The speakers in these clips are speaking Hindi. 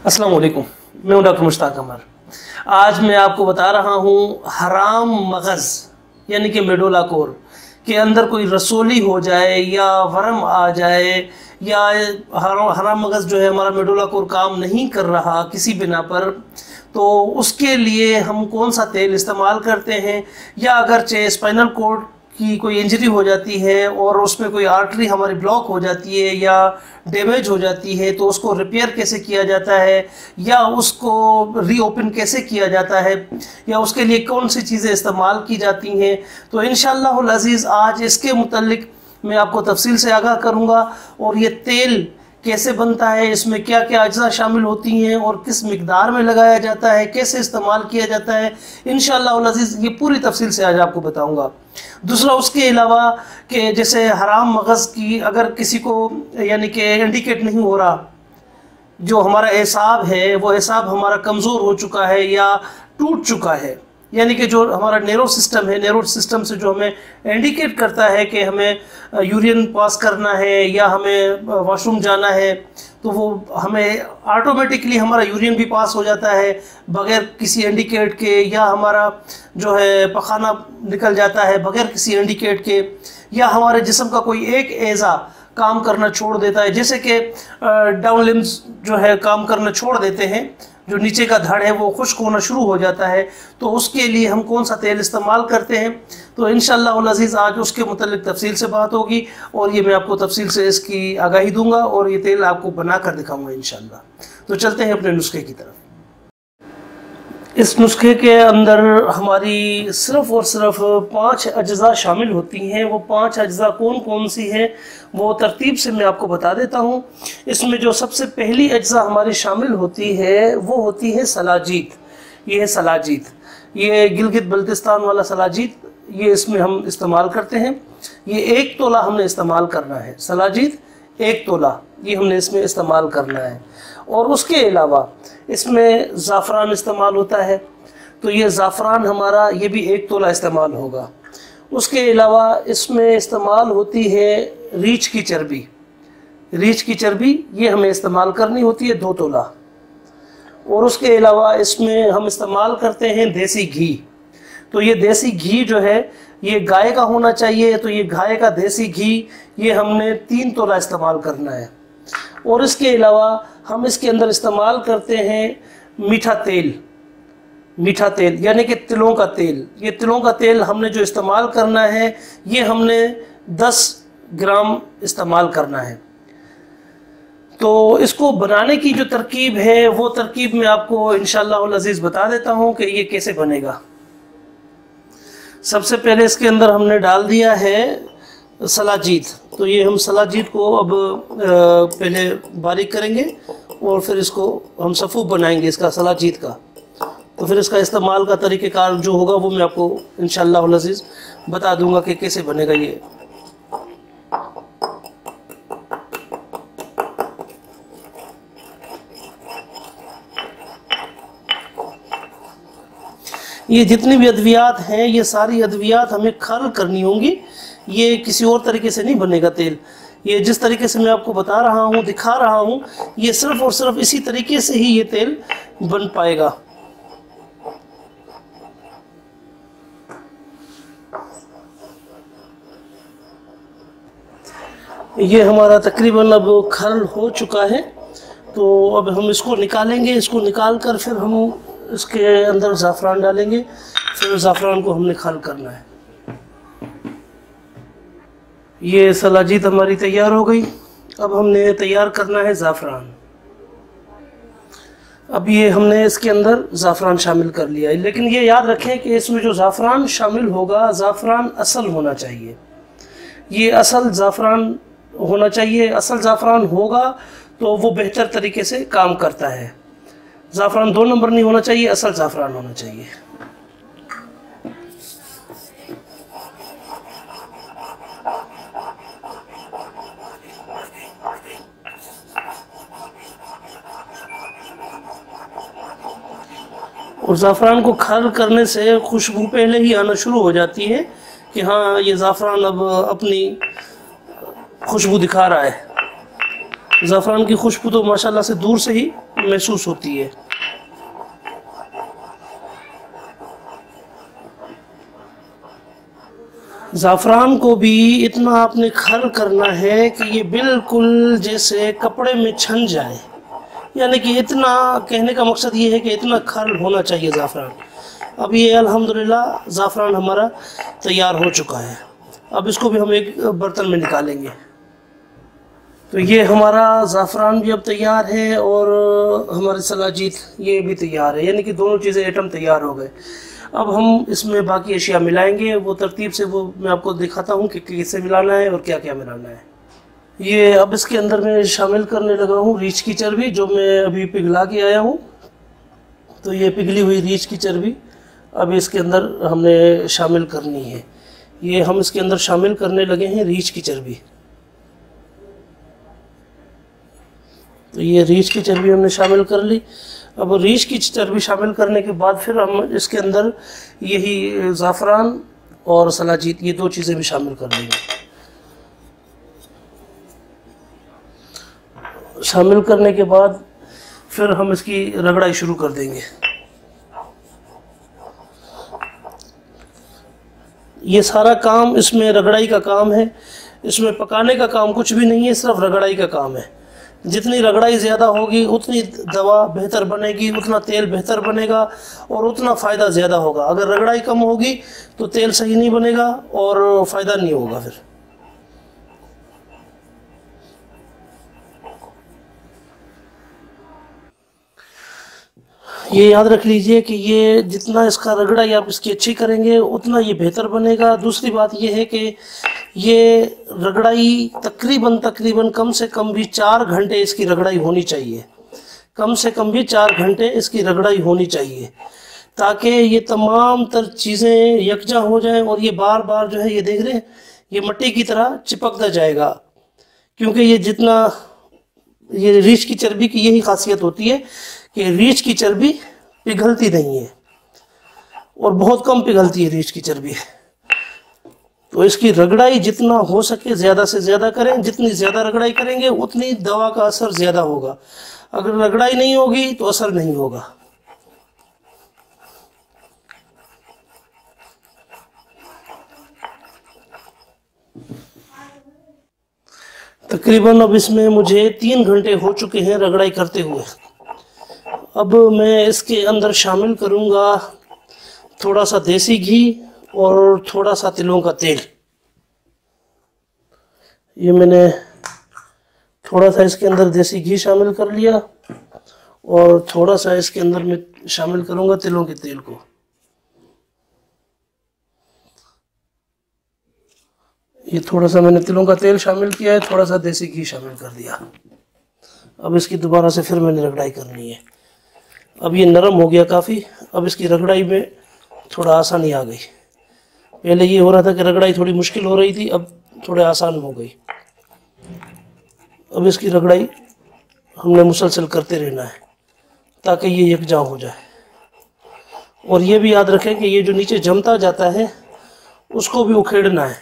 अस्सलाम वालेकुम, मैं हूं डॉक्टर मुश्ताक अमर। आज मैं आपको बता रहा हूं हराम मगज़ यानी कि मेडोला कोर के अंदर कोई रसोली हो जाए या वरम आ जाए या हराम मगज़ जो है हमारा मेडोला कोर काम नहीं कर रहा किसी बिना पर, तो उसके लिए हम कौन सा तेल इस्तेमाल करते हैं। या अगरचे स्पाइनल कॉर्ड की कोई इंजरी हो जाती है और उसमें कोई आर्टरी हमारी ब्लॉक हो जाती है या डैमेज हो जाती है, तो उसको रिपेयर कैसे किया जाता है या उसको रीओपन कैसे किया जाता है या उसके लिए कौन सी चीज़ें इस्तेमाल की जाती हैं। तो इंशाअल्लाह अज़ीज़ आज इसके मुतल्लिक मैं आपको तफसील से आगाह करूँगा और ये तेल कैसे बनता है, इसमें क्या क्या अज्जा शामिल होती हैं और किस मिकदार में लगाया जाता है, कैसे इस्तेमाल किया जाता है, इंशाअल्लाह अज़ीज़ ये पूरी तफसील से आज आपको बताऊंगा। दूसरा उसके अलावा कि जैसे हराम मगज़ की अगर किसी को यानी कि इंडिकेट नहीं हो रहा, जो हमारा एसाब है वो एसाब हमारा कमज़ोर हो चुका है या टूट चुका है, यानी कि जो हमारा नेरो सिस्टम है, नेरो सिस्टम से जो हमें इंडिकेट करता है कि हमें यूरिन पास करना है या हमें वॉशरूम जाना है, तो वो हमें ऑटोमेटिकली हमारा यूरिन भी पास हो जाता है बग़ैर किसी इंडिकेट के, या हमारा जो है पखाना निकल जाता है बग़ैर किसी इंडिकेट के, या हमारे जिस्म का कोई एक एज़ा काम करना छोड़ देता है, जैसे कि डाउन लिम्स जो है काम करना छोड़ देते हैं, जो नीचे का धड़ है वो खुश्क होना शुरू हो जाता है, तो उसके लिए हम कौन सा तेल इस्तेमाल करते हैं। तो इंशाअल्लाह अज़ीज़ आज उसके मुतल्लिक तफसील से बात होगी और ये मैं आपको तफसील से इसकी आगाही दूंगा और ये तेल आपको बना कर दिखाऊँगा इंशाअल्लाह। तो चलते हैं अपने नुस्खे की तरफ। इस नुस्खे के अंदर हमारी सिर्फ़ और सिर्फ 5 अज्जा शामिल होती हैं। वो 5 अज्जा कौन कौन सी हैं वो तरतीब से मैं आपको बता देता हूँ। इसमें जो सबसे पहली अज्जा हमारी शामिल होती है वो होती है सलाजीत। ये है सलाजीत, ये गिलगित बल्तिस्तान वाला सलाजीत, ये इसमें हम इस्तेमाल करते हैं। ये 1 तोला हमने इस्तेमाल करना है, सलाजीत 1 तोला ये हमने इसमें इस्तेमाल करना है। और उसके अलावा इसमें ज़ाफ़रान इस्तेमाल होता है, तो ये ज़ाफ़रान हमारा ये भी 1 तोला इस्तेमाल होगा। उसके अलावा इसमें इस्तेमाल होती है रीछ की चर्बी। रीछ की चर्बी ये हमें इस्तेमाल करनी होती है 2 तोला। और उसके अलावा इसमें हम इस्तेमाल करते हैं देसी घी। तो ये देसी घी जो है ये गाय का होना चाहिए, तो ये गाय का देसी घी ये हमने 3 तोला इस्तेमाल करना है। और इसके अलावा हम इसके अंदर इस्तेमाल करते हैं मीठा तेल। मीठा तेल यानी कि तिलों का तेल। ये तिलों का तेल हमने जो इस्तेमाल करना है ये हमने 10 ग्राम इस्तेमाल करना है। तो इसको बनाने की जो तरकीब है वो तरकीब मैं आपको इंशाअल्लाह अज़ीज़ बता देता हूँ कि ये कैसे बनेगा। सबसे पहले इसके अंदर हमने डाल दिया है सलाजीत। तो ये हम सलाजीत को अब पहले बारीक करेंगे और फिर इसको हम सफ़ूफ बनाएंगे इसका सलाजीत का। तो फिर इसका इस्तेमाल का तरीक़ेकार जो होगा वो मैं आपको इंशाअल्लाह अज़ीज़ बता दूंगा कि कैसे बनेगा ये। ये जितनी भी अद्वियात हैं ये सारी अद्वियात हमें खल करनी होंगी, ये किसी और तरीके से नहीं बनेगा तेल। ये जिस तरीके से मैं आपको बता रहा हूँ, दिखा रहा हूँ, ये सिर्फ़ और सिर्फ इसी तरीके से ही ये तेल बन पाएगा। ये हमारा तकरीबन अब खल हो चुका है, तो अब हम इसको निकालेंगे। इसको निकाल कर फिर हम इसके अंदर ज़ाफ़रान डालेंगे, फिर ज़ाफ़रान को हमने खल करना है। ये सलाजीत हमारी तैयार हो गई। अब हमने तैयार करना है ज़ाफ़रान। अब ये हमने इसके अंदर ज़ाफ़रान शामिल कर लिया है, लेकिन ये याद रखें कि इसमें जो ज़ाफ़रान शामिल होगा ज़ाफ़रान असल होना चाहिए। ये असल ज़ाफ़रान होना चाहिए। असल ज़ाफ़रान होगा तो वो बेहतर तरीके से काम करता है। ज़ाफ़रान 2 नंबर नहीं होना चाहिए, असल ज़ाफ़रान होना चाहिए। और ज़ाफ़रान को खल करने से खुशबू पहले ही आना शुरू हो जाती है कि हाँ ये ज़ाफ़रान अब अपनी खुशबू दिखा रहा है। ज़ाफ़रान की खुशबू तो माशाल्लाह से दूर से ही महसूस होती है। ज़ाफ़रान को भी इतना आपने खल करना है कि ये बिल्कुल जैसे कपड़े में छन जाए, यानी कि इतना, कहने का मकसद ये है कि इतना खल होना चाहिए ज़ाफ़रान। अब ये अल्हम्दुलिल्लाह ज़ाफ़रान हमारा तैयार हो चुका है। अब इसको भी हम एक बर्तन में निकालेंगे। तो ये हमारा ज़ाफ़रान भी अब तैयार है और हमारी सलाजीत ये भी तैयार है, यानी कि दोनों चीज़ें आइटम तैयार हो गए। अब हम इसमें बाकी अशिया मिलाएंगे, वो तरतीब से वो मैं आपको दिखाता हूँ कि कैसे मिलाना है और क्या क्या मिलाना है। ये अब इसके अंदर मैं शामिल करने लगा हूँ रीछ की चर्बी, जो मैं अभी पिघला के आया हूँ। तो ये पिघली हुई रीछ की चर्बी अब इसके अंदर हमने शामिल करनी है। ये हम इसके अंदर शामिल करने लगे हैं रीछ की चर्बी। तो ये रीछ की चर्बी हमने शामिल कर ली। अब रीछ की चर्बी शामिल करने के बाद फिर हम इसके अंदर यही ज़ाफ़रान और सलाजीत, ये दो चीज़ें भी शामिल कर लेंगे। शामिल करने के बाद फिर हम इसकी रगड़ाई शुरू कर देंगे। ये सारा काम इसमें रगड़ाई का काम है, इसमें पकाने का काम कुछ भी नहीं है, सिर्फ रगड़ाई का काम है। जितनी रगड़ाई ज़्यादा होगी उतनी दवा बेहतर बनेगी, उतना तेल बेहतर बनेगा और उतना फ़ायदा ज़्यादा होगा। अगर रगड़ाई कम होगी तो तेल सही नहीं बनेगा और फ़ायदा नहीं होगा। फिर ये याद रख लीजिए कि ये जितना इसका रगड़ाई आप इसकी अच्छी करेंगे उतना ये बेहतर बनेगा। दूसरी बात ये है कि ये रगड़ाई तकरीबन कम से कम भी 4 घंटे इसकी रगड़ाई होनी चाहिए। कम से कम भी 4 घंटे इसकी रगड़ाई होनी चाहिए, ताकि ये तमाम तर चीज़ें यकजा हो जाएं और ये बार बार जो है, ये देख रहे हैं, ये मिट्टी की तरह चिपकता जाएगा। क्योंकि ये जितना, ये रीछ की चर्बी की यही खासियत होती है कि रीछ की चर्बी पिघलती नहीं है और बहुत कम पिघलती है रीछ की चर्बी। तो इसकी रगड़ाई जितना हो सके ज़्यादा से ज़्यादा करें। जितनी ज़्यादा रगड़ाई करेंगे उतनी दवा का असर ज़्यादा होगा। अगर रगड़ाई नहीं होगी तो असर नहीं होगा। तकरीबन अब इसमें मुझे 3 घंटे हो चुके हैं रगड़ाई करते हुए। अब मैं इसके अंदर शामिल करूँगा थोड़ा सा देसी घी और थोड़ा सा तिलों का तेल। ये मैंने थोड़ा सा इसके अंदर देसी घी शामिल कर लिया और थोड़ा सा इसके अंदर मैं शामिल करूँगा तिलों के तेल को। ये थोड़ा सा मैंने तिलों का तेल शामिल किया है, थोड़ा सा देसी घी शामिल कर दिया। अब इसकी दोबारा से फिर मैंने रगड़ाई करनी है। अब ये नरम हो गया काफ़ी। अब इसकी रगड़ाई में थोड़ा आसानी आ गई। पहले ये हो रहा था कि रगड़ाई थोड़ी मुश्किल हो रही थी, अब थोड़े आसान हो गई। अब इसकी रगड़ाई हमने मुसलसल करते रहना है ताकि ये यकजा हो जाए। और ये भी याद रखें कि ये जो नीचे जमता जाता है उसको भी उखेड़ना है,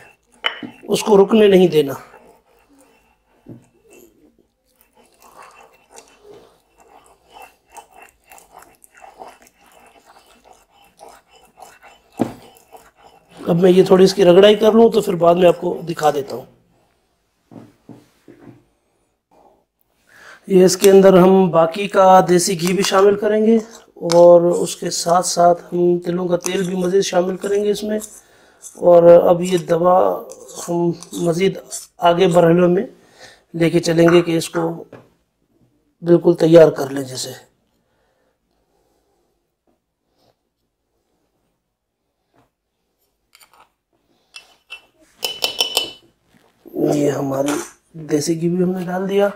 उसको रुकने नहीं देना। अब मैं ये थोड़ी इसकी रगड़ाई कर लूँ तो फिर बाद में आपको दिखा देता हूँ। ये इसके अंदर हम बाकी का देसी घी भी शामिल करेंगे और उसके साथ साथ हम तिलों का तेल भी मज़ीद शामिल करेंगे इसमें। और अब ये दवा हम मज़ीद आगे मरहलों में लेके चलेंगे कि इसको बिल्कुल तैयार कर लें। जैसे ये हमारी देसी घी भी हमने डाल दिया।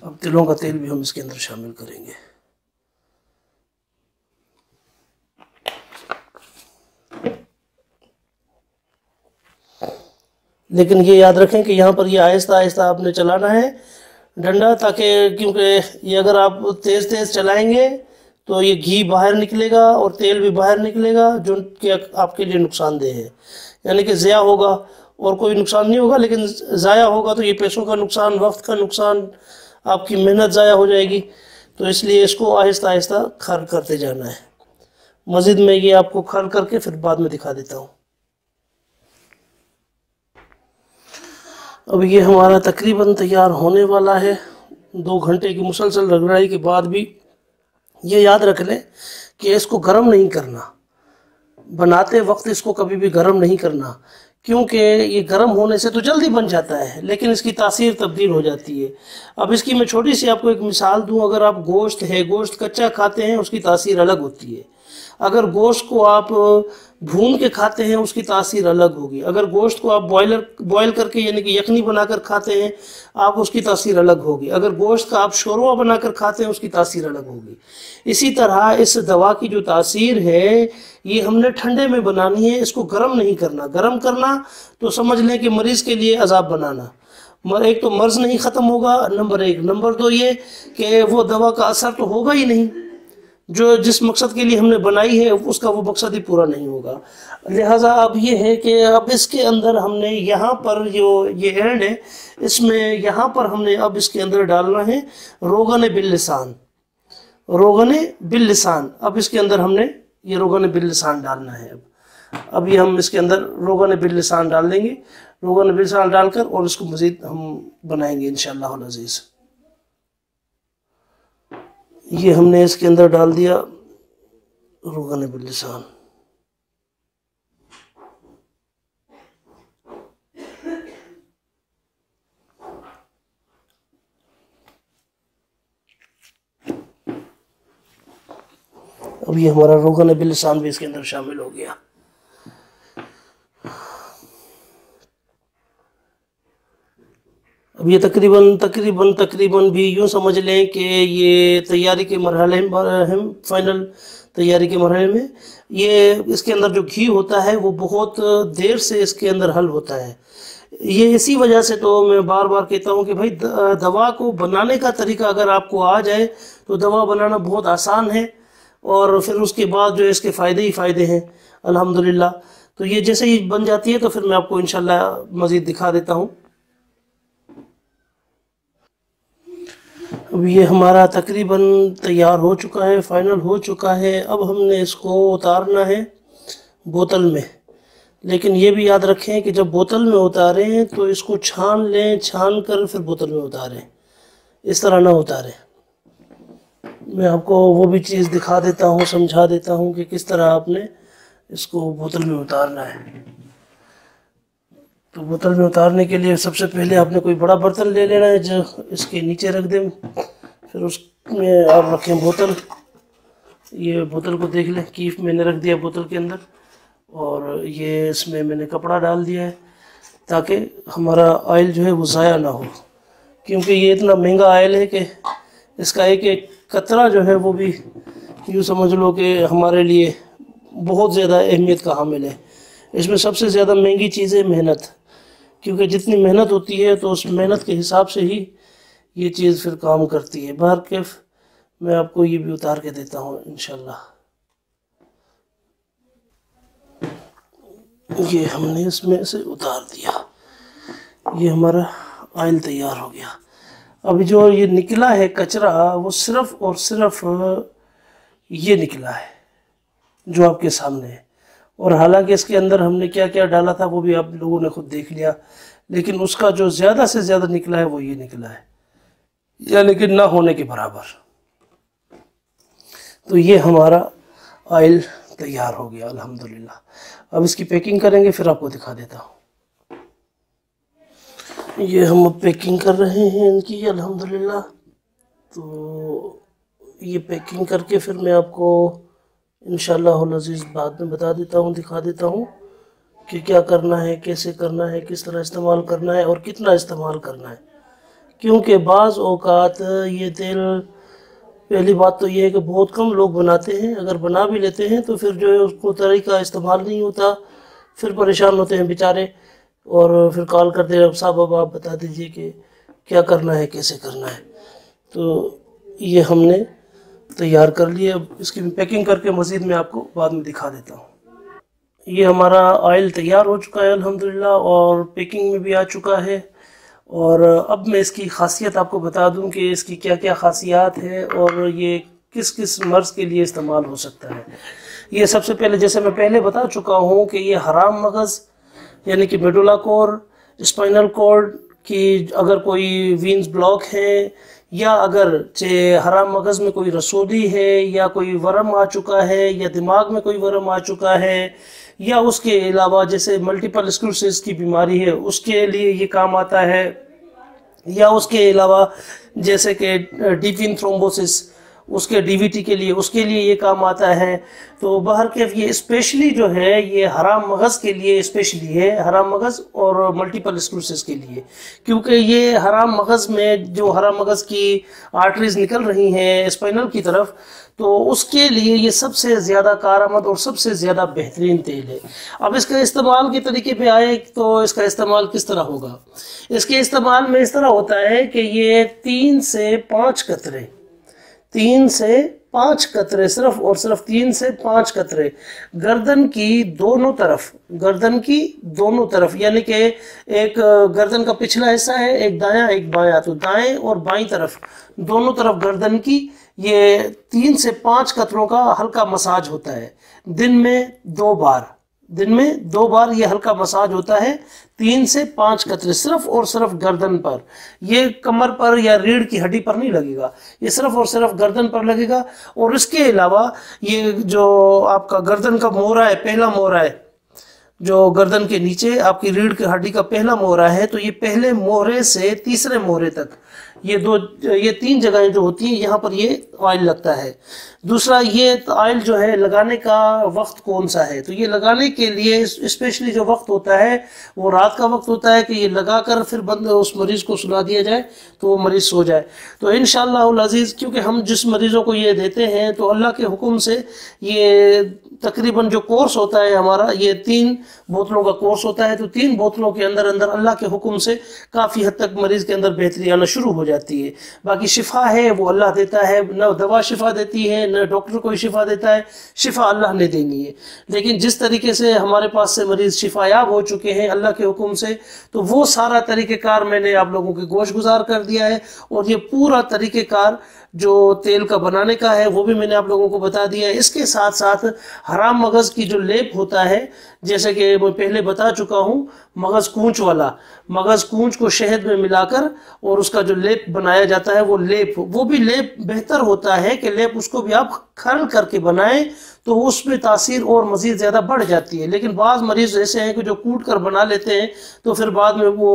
अब तिलों का तेल भी हम इसके अंदर शामिल करेंगे। लेकिन ये याद रखें कि यहाँ पर ये आहिस्ता आहिस्ता आपने चलाना है डंडा, ताकि, क्योंकि ये अगर आप तेज़ तेज़ चलाएंगे तो ये घी बाहर निकलेगा और तेल भी बाहर निकलेगा, जो कि आपके लिए नुकसानदेह है। यानी कि ज़ाया होगा और कोई नुकसान नहीं होगा, लेकिन ज़ाया होगा तो ये पैसों का नुकसान, वक्त का नुकसान, आपकी मेहनत ज़ाया हो जाएगी। तो इसलिए इसको आहिस्ता आहिस्ता खर करते जाना है। मज़ीद मैं ये आपको खर करके फिर बाद में दिखा देता हूँ। अब ये हमारा तकरीबन तैयार होने वाला है। 2 घंटे की मुसलसल रगड़ाई के बाद भी ये याद रख लें कि इसको गर्म नहीं करना, बनाते वक्त इसको कभी भी गर्म नहीं करना, क्योंकि ये गर्म होने से तो जल्दी बन जाता है लेकिन इसकी तासीर तब्दील हो जाती है। अब इसकी मैं छोटी सी आपको एक मिसाल दूं, अगर आप गोश्त है, गोश्त कच्चा खाते हैं उसकी तासीर अलग होती है, अगर गोश्त को आप भून के खाते हैं उसकी तासीर अलग होगी, अगर गोश्त को आप बॉयल करके यानी कि यखनी बनाकर खाते हैं आप उसकी तासीर अलग होगी, अगर गोश्त का आप शोरवा बनाकर खाते हैं उसकी तासीर अलग होगी। इसी तरह इस दवा की जो तासीर है ये हमने ठंडे में बनानी है, इसको गर्म नहीं करना। गर्म करना तो समझ लें कि मरीज़ के लिए अजाब बनाना। एक तो मर्ज़ नहीं ख़त्म होगा, नंबर 1, नंबर 2 ये कि वो दवा का असर तो होगा ही नहीं, जो जिस मकसद के लिए हमने बनाई है उसका वो मकसद ही पूरा नहीं होगा। लिहाजा अब ये है कि अब इसके अंदर हमने यहाँ पर जो ये एंड है इसमें यहाँ पर हमने अब इसके अंदर डालना है रोगन बिल्लिसान, रोगन बिल्लिसान। अब इसके अंदर हमने ये रोगन बिल्लिसान डालना है। अब ये हम इसके अंदर रोगन बिल्लिसान डाल देंगे, रोगन बिल्लिसान डालकर और इसको मज़ीद हम बनाएंगे इंशाअल्लाह अज़ीज़। ये हमने इसके अंदर डाल दिया रोगन बिल्लिसान। अब ये हमारा रोगन बिल्लिसान भी इसके अंदर शामिल हो गया। अब ये तकरीबन भी यूँ समझ लें कि ये तैयारी के मरहले में हम फाइनल तैयारी के मरहले में ये इसके अंदर जो घी होता है वो बहुत देर से इसके अंदर हल होता है। ये इसी वजह से तो मैं बार बार कहता हूँ कि भाई दवा को बनाने का तरीका अगर आपको आ जाए तो दवा बनाना बहुत आसान है और फिर उसके बाद जो इसके फ़ायदे ही फ़ायदे हैं अल्हम्दुलिल्लाह। तो ये जैसे ही बन जाती है तो फिर मैं आपको इंशाल्लाह मज़ीद दिखा देता हूँ। अब ये हमारा तकरीबन तैयार हो चुका है, फाइनल हो चुका है। अब हमने इसको उतारना है बोतल में, लेकिन ये भी याद रखें कि जब बोतल में उतारें तो इसको छान लें, छान कर फिर बोतल में उतारें, इस तरह ना उतारें। मैं आपको वो भी चीज़ दिखा देता हूँ, समझा देता हूँ कि किस तरह आपने इसको बोतल में उतारना है। तो बोतल में उतारने के लिए सबसे पहले आपने कोई बड़ा बर्तन ले लेना है जो इसके नीचे रख दें, फिर उसमें आप रखें बोतल। ये बोतल को देख लें, कीफ मैंने रख दिया बोतल के अंदर और ये इसमें मैंने कपड़ा डाल दिया है ताकि हमारा ऑयल जो है वो ज़ाया ना हो, क्योंकि ये इतना महंगा ऑयल है कि इसका एक एक कतरा जो है वो भी यूँ समझ लो कि हमारे लिए बहुत ज़्यादा अहमियत का हामिल है। इसमें सबसे ज़्यादा महंगी चीज़ है मेहनत, क्योंकि जितनी मेहनत होती है तो उस मेहनत के हिसाब से ही ये चीज़ फिर काम करती है। बाहर कैफ मैं आपको ये भी उतार के देता हूँ इंशाल्लाह। ये हमने इसमें से उतार दिया, ये हमारा ऑयल तैयार हो गया। अब जो ये निकला है कचरा वो सिर्फ़ और सिर्फ ये निकला है जो आपके सामने है, और हालांकि इसके अंदर हमने क्या क्या डाला था वो भी आप लोगों ने खुद देख लिया, लेकिन उसका जो ज़्यादा से ज़्यादा निकला है वो ये निकला है, यानी कि ना होने के बराबर। तो ये हमारा ऑयल तैयार हो गया अल्हम्दुलिल्लाह। अब इसकी पैकिंग करेंगे, फिर आपको दिखा देता हूँ। ये हम अब पैकिंग कर रहे हैं इनकी अल्हम्दुलिल्लाह। तो ये पैकिंग करके फिर मैं आपको इंशाअल्लाह अज़ीज़ बाद में बता देता हूँ, दिखा देता हूँ कि क्या करना है, कैसे करना है, किस तरह इस्तेमाल करना है और कितना इस्तेमाल करना है। क्योंकि बाज़ औक़ात ये तेल, पहली बात तो ये है कि बहुत कम लोग बनाते हैं, अगर बना भी लेते हैं तो फिर जो है उसको तरीका इस्तेमाल नहीं होता, फिर परेशान होते हैं बेचारे और फिर कॉल करते हैं साहब अब आप बता दीजिए कि क्या करना है, कैसे करना है। तो ये हमने तैयार कर लिया। अब इसकी पैकिंग करके मज़ीद मैं आपको बाद में दिखा देता हूँ। ये हमारा ऑयल तैयार हो चुका है अल्हम्दुलिल्लाह और पैकिंग में भी आ चुका है, और अब मैं इसकी खासियत आपको बता दूं कि इसकी क्या क्या खासियत है और ये किस किस मर्ज़ के लिए इस्तेमाल हो सकता है। ये सबसे पहले, जैसे मैं पहले बता चुका हूँ कि ये हराम मगज़ यानी कि मेडुला कोर, स्पाइनल कॉर्ड की अगर कोई वीन्स ब्लॉक है, या अगर हराम मगज़ में कोई रसोली है, या कोई वरम आ चुका है, या दिमाग में कोई वरम आ चुका है, या उसके अलावा जैसे मल्टीपल स्क्लेरोसिस की बीमारी है उसके लिए ये काम आता है, या उसके अलावा जैसे कि डीप वेन थ्रोम्बोसिस उसके डीवीटी के लिए, उसके लिए ये काम आता है। तो बाहर कैफ ये स्पेशली जो है ये हराम मगज़ के लिए स्पेशली है, हराम मगज़ और मल्टीपल स्क्लेरोसिस के लिए, क्योंकि ये हराम मगज़ में जो हराम मगज़ की आर्टरीज निकल रही हैं स्पाइनल की तरफ, तो उसके लिए ये सबसे ज़्यादा कारआमद और सबसे ज़्यादा बेहतरीन तेल है। अब इसका इस्तेमाल के तरीके पे आए तो इसका इस्तेमाल किस तरह होगा। इसके इस्तेमाल में इस तरह होता है कि ये 3 से 5 कतरे, 3 से 5 कतरे, सिर्फ और सिर्फ 3 से 5 कतरे गर्दन की दोनों तरफ, गर्दन की दोनों तरफ, यानी कि एक गर्दन का पिछला हिस्सा है, एक दायां एक बायां, तो दाएं और बाईं तरफ दोनों तरफ गर्दन की ये 3 से 5 कतरों का हल्का मसाज होता है। दिन में 2 बार, दिन में 2 बार ये हल्का मसाज होता है, 3 से 5 कतरे सिर्फ और सिर्फ गर्दन पर। ये कमर पर या रीढ़ की हड्डी पर नहीं लगेगा, ये सिर्फ और सिर्फ गर्दन पर लगेगा। और इसके अलावा ये जो आपका गर्दन का मोहरा है, पहला मोहरा है जो गर्दन के नीचे आपकी रीढ़ की हड्डी का पहला मोहरा है, तो ये पहले मोहरे से तीसरे मोहरे तक ये 3 जगहें जो होती हैं यहाँ पर ये ऑयल लगता है। दूसरा, ये ऑयल जो है लगाने का वक्त कौन सा है, तो ये लगाने के लिए स्पेशली जो वक्त होता है वो रात का वक्त होता है कि ये लगाकर फिर बंद उस मरीज़ को सुला दिया जाए तो वो मरीज़ सो जाए। तो इंशाअल्लाह अज़ीज़, क्योंकि हम जिस मरीज़ों को ये देते हैं तो अल्लाह के हुक्म से ये तकरीबन जो कोर्स होता है हमारा, ये 3 बोतलों का कोर्स होता है, तो 3 बोतलों के अंदर अंदर अल्लाह के हुक्म से काफ़ी हद तक मरीज़ के अंदर बेहतरी आना शुरू हो जाती है। बाकी शिफा है वो अल्लाह देता है, न दवा शिफा देती है न डॉक्टर कोई शिफा देता है, शिफा अल्लाह ने देनी है। लेकिन जिस तरीके से हमारे पास से मरीज़ शिफायाब हो चुके हैं अल्लाह के हुक्म से, तो वो सारा तरीक़ेकार मैंने आप लोगों के गोश गुजार कर दिया है। और ये पूरा तरीक़ेकार जो तेल का बनाने का है वो भी मैंने आप लोगों को बता दिया है। इसके साथ साथ हराम मगज़ की जो लेप होता है, जैसे कि मैं पहले बता चुका हूँ, मगज़ कूंच वाला, मगज़ कूंच को शहद में मिलाकर और उसका जो लेप बनाया जाता है, वो लेप, वो भी लेप बेहतर होता है कि लेप उसको भी आप खरल करके बनाएं तो उसमें तासीर और मज़ीद ज़्यादा बढ़ जाती है। लेकिन बाज़ मरीज़ ऐसे हैं कि जो कूट कर बना लेते हैं तो फिर बाद में वो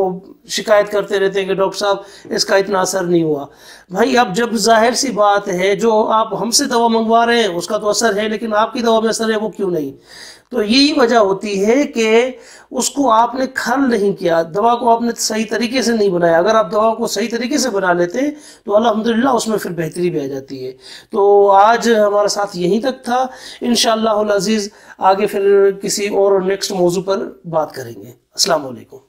शिकायत करते रहते हैं कि डॉक्टर साहब इसका इतना असर नहीं हुआ। भाई अब जब जाहिर सी बात है जो आप हमसे दवा मंगवा रहे हैं उसका तो असर है, लेकिन आपकी दवा में असर है वो क्यों नहीं। तो यही वजह होती है कि उसको आपने खरल नहीं किया, दवा को आपने सही तरीके से नहीं बनाया। अगर आप दवा को सही तरीके से बना लेते तो अल्हम्दुलिल्लाह उसमें फिर बेहतरी भी आ जाती है। तो आज हमारा साथ यहीं तक था। इंशाअल्लाह अज़ीज़ आगे फिर किसी और नेक्स्ट मौजू पर बात करेंगे। अस्सलाम वालेकुम।